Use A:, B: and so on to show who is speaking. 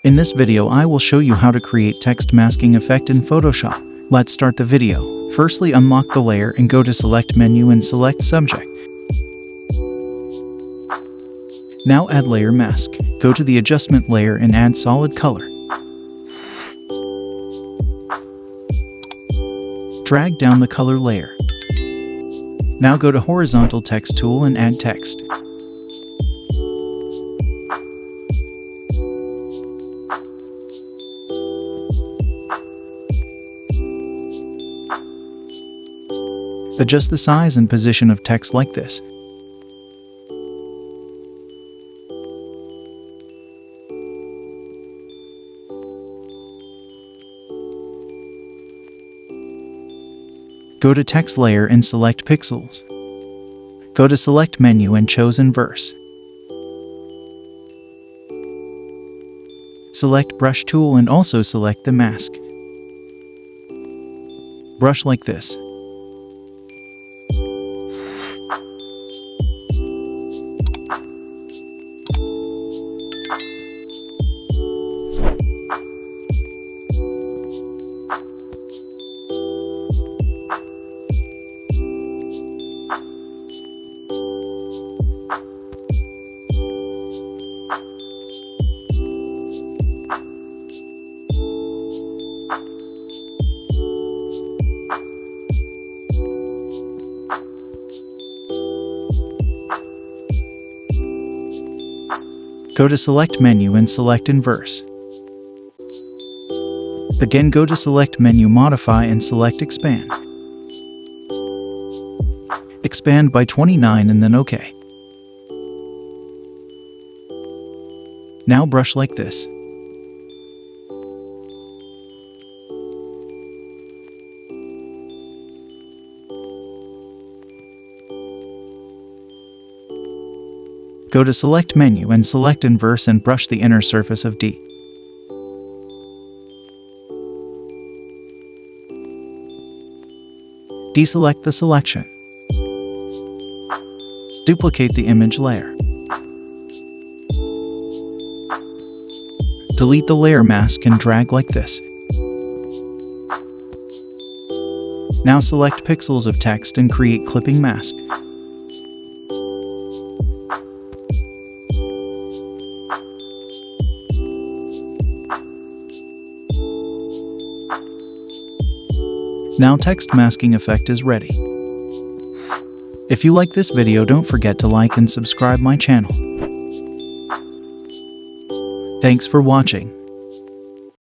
A: In this video I will show you how to create text masking effect in Photoshop. Let's start the video. Firstly, unlock the layer and go to Select Menu and select Subject. Now add Layer Mask. Go to the Adjustment layer and add Solid Color. Drag down the color layer. Now go to Horizontal Text tool and add text. Adjust the size and position of text like this. Go to Text Layer and select Pixels. Go to Select Menu and choose Inverse. Select Brush tool and also select the mask. Brush like this. Go to Select Menu and select Inverse. Again, go to Select Menu, Modify and select Expand. Expand by 29 and then OK. Now brush like this. Go to Select Menu and select Inverse and brush the inner surface of D. Deselect the selection. Duplicate the image layer. Delete the layer mask and drag like this. Now select pixels of text and create clipping mask. Now text masking effect is ready. If you like this video, don't forget to like and subscribe my channel. Thanks for watching.